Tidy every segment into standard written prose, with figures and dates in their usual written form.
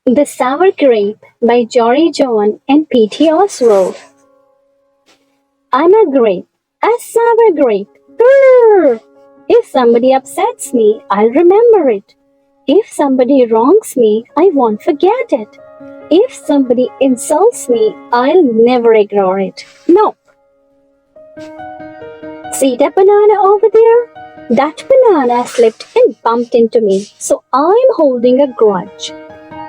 The Sour Grape by Jory John and P.T. Oswald. I'm a grape, a sour grape. Grrr! If somebody upsets me, I'll remember it. If somebody wrongs me, I won't forget it. If somebody insults me, I'll never ignore it. No. See that banana over there? That banana slipped and bumped into me, so I'm holding a grudge.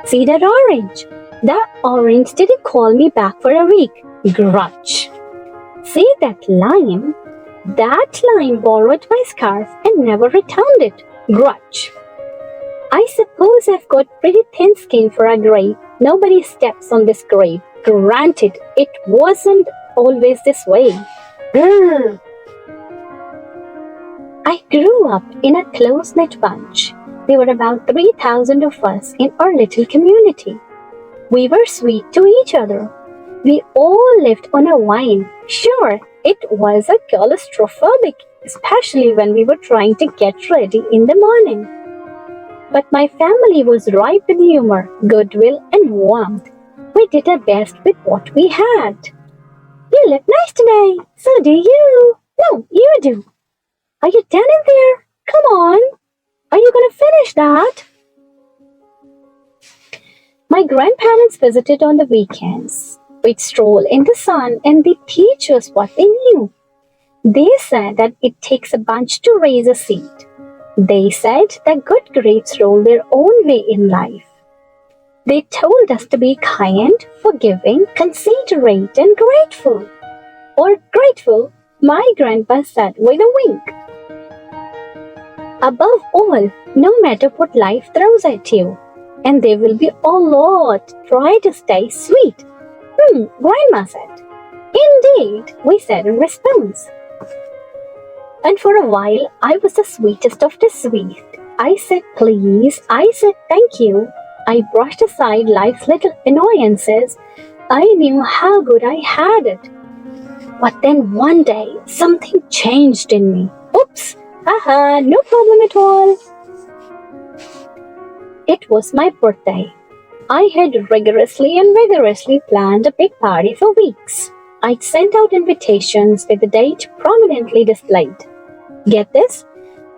See that orange? That orange didn't call me back for a week. Grudge. See that lime? That lime borrowed my scarf and never returned it. Grudge. I suppose I've got pretty thin skin for a grape. Nobody steps on this grape. Granted, it wasn't always this way. Grrr. I grew up in a close-knit bunch. There were about 3,000 of us in our little community. We were sweet to each other. We all lived on a vine. Sure, it was a claustrophobic, especially when we were trying to get ready in the morning. But my family was ripe with humor, goodwill, and warmth. We did our best with what we had. You look nice today. So do you. No, you do. Are you done in there? Come on. Are you going to finish that? My grandparents visited on the weekends. We'd stroll in the sun and they'd teach us what they knew. They said that it takes a bunch to raise a seed. They said that good grapes roll their own way in life. They told us to be kind, forgiving, considerate, and grateful. Or grateful, my grandpa said with a wink. Above all, no matter what life throws at you, and there will be a lot, try to stay sweet. Grandma said. Indeed, we said in response. And for a while, I was the sweetest of the sweet. I said please, I said thank you. I brushed aside life's little annoyances. I knew how good I had it. But then one day, something changed in me. Oops! Haha, no problem at all. It was my birthday. I had rigorously and vigorously planned a big party for weeks. I'd sent out invitations with the date prominently displayed. Get this?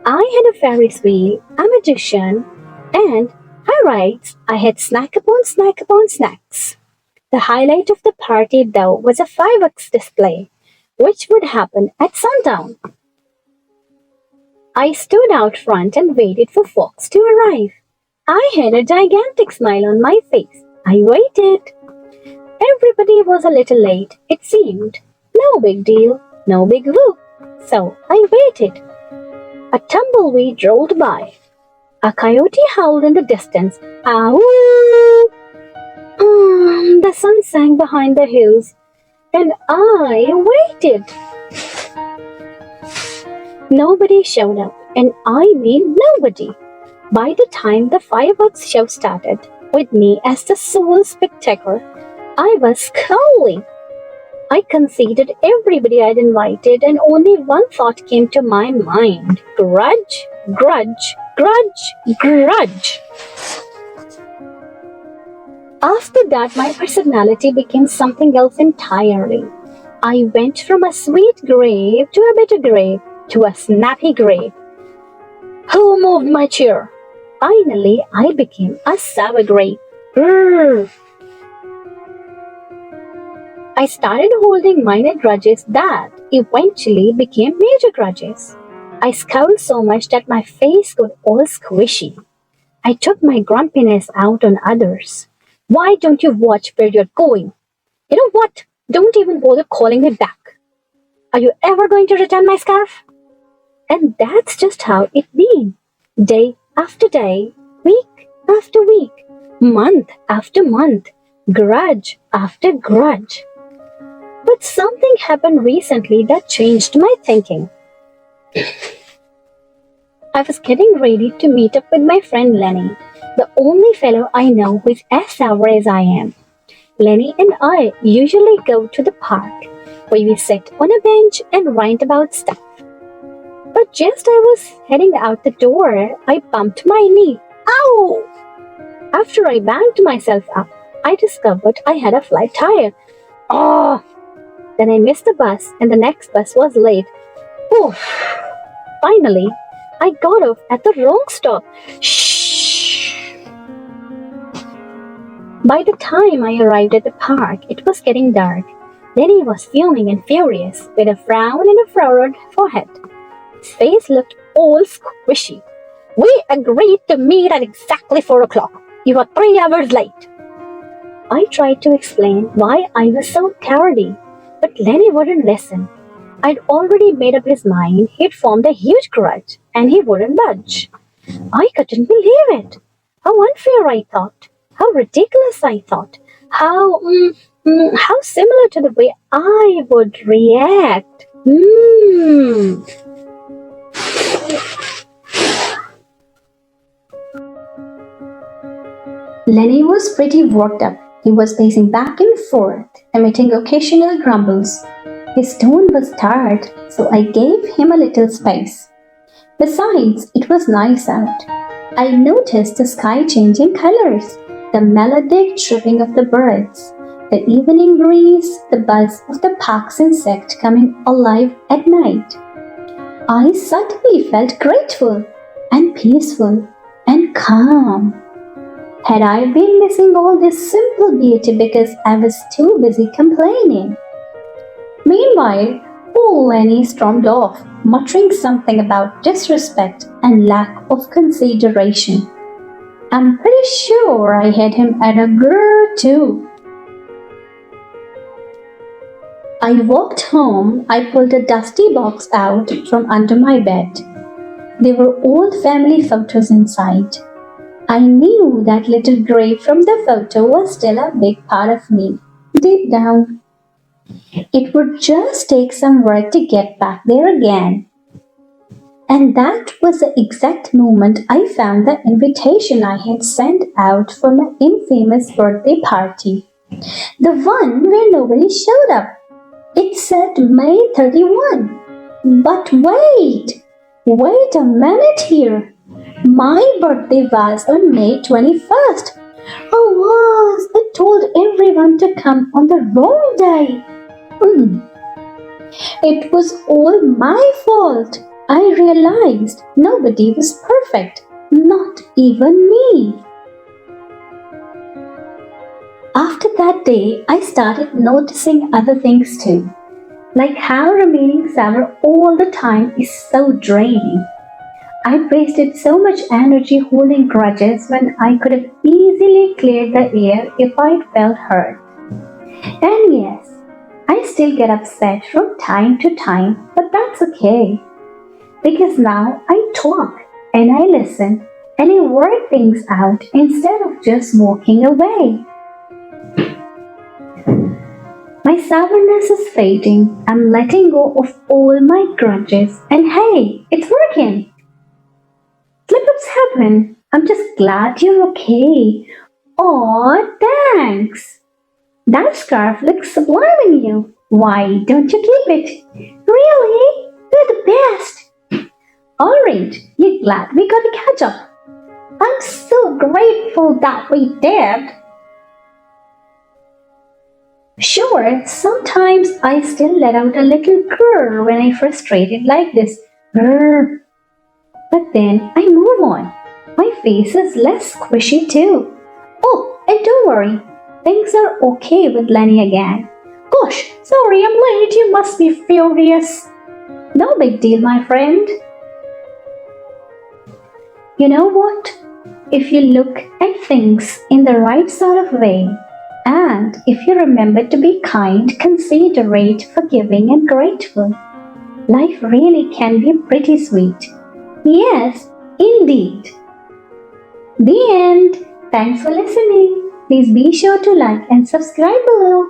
I had a Ferris wheel, a magician, and, alright, I had snack upon snack upon snacks. The highlight of the party, though, was a fireworks display, which would happen at sundown. I stood out front and waited for folks to arrive. I had a gigantic smile on my face. I waited. Everybody was a little late, it seemed. No big deal, no big whoop. So I waited. A tumbleweed rolled by. A coyote howled in the distance. Ow! The sun sank behind the hills, and I waited. Nobody showed up, and I mean nobody. By the time the fireworks show started, with me as the sole spectator, I was scowling. I considered everybody I'd invited, and only one thought came to my mind. Grudge, grudge, grudge, grudge. After that, my personality became something else entirely. I went from a sweet grape to a bitter grape to a snappy grape. Who moved my chair? Finally, I became a sour grape. Grrr. I started holding minor grudges that eventually became major grudges. I scowled so much that my face got all squishy. I took my grumpiness out on others. Why don't you watch where you're going? You know what? Don't even bother calling me back. Are you ever going to return my scarf? And that's just how it been. Day after day, week after week, month after month, grudge after grudge. But something happened recently that changed my thinking. I was getting ready to meet up with my friend Lenny, the only fellow I know who is as sour as I am. Lenny and I usually go to the park, where we sit on a bench and rant about stuff. But just as I was heading out the door, I bumped my knee. Ow! After I banked myself up, I discovered I had a flat tire. Oh! Then I missed the bus and the next bus was late. Oof! Finally, I got off at the wrong stop. Shh! By the time I arrived at the park, it was getting dark. Lenny was fuming and furious, with a frown and a furrowed forehead. His face looked all squishy. We agreed to meet at exactly 4 o'clock. You are 3 hours late. I tried to explain why I was so tardy, but Lenny wouldn't listen. I'd already made up his mind he'd formed a huge grudge, and he wouldn't budge. I couldn't believe it. How unfair, I thought. How ridiculous, I thought. How similar to the way I would react. Lenny was pretty worked up. He was pacing back and forth, emitting occasional grumbles. His tone was tired, so I gave him a little space. Besides, it was nice out. I noticed the sky changing colors, the melodic chirping of the birds, the evening breeze, the buzz of the park's insect coming alive at night. I suddenly felt grateful and peaceful and calm. Had I been missing all this simple beauty because I was too busy complaining? Meanwhile, poor Lenny stormed off, muttering something about disrespect and lack of consideration. I'm pretty sure I had him at a grrr too. I walked home. I pulled a dusty box out from under my bed. There were old family photos inside. I knew that little Grape from the photo was still a big part of me, deep down. It would just take some work to get back there again. And that was the exact moment I found the invitation I had sent out for my infamous birthday party. The one where nobody showed up. It said May 31. But wait a minute here. My birthday was on May 21st. I told everyone to come on the wrong day. It was all my fault. I realized nobody was perfect, not even me. After that day, I started noticing other things too, like how remaining sour all the time is so draining. I wasted so much energy holding grudges when I could have easily cleared the air if I'd felt hurt. And yes, I still get upset from time to time, but that's okay. Because now I talk and I listen and I work things out instead of just walking away. My sourness is fading. I'm letting go of all my grudges, and hey, it's working. Slip-ups happen. I'm just glad you're okay. Aw, thanks. That scarf looks sublime in you. Why don't you keep it? Really? You're the best. Alright, you're glad we got to catch up. I'm so grateful that we did. Sure, sometimes I still let out a little grrr when I'm frustrated like this. Grrr. But then I move on. My face is less squishy too. Oh, and don't worry. Things are okay with Lenny again. Gosh, sorry I'm late. You must be furious. No big deal, my friend. You know what? If you look at things in the right sort of way, and if you remember to be kind, considerate, forgiving, and grateful, life really can be pretty sweet. Yes, indeed. The end. Thanks for listening. Please be sure to like and subscribe below.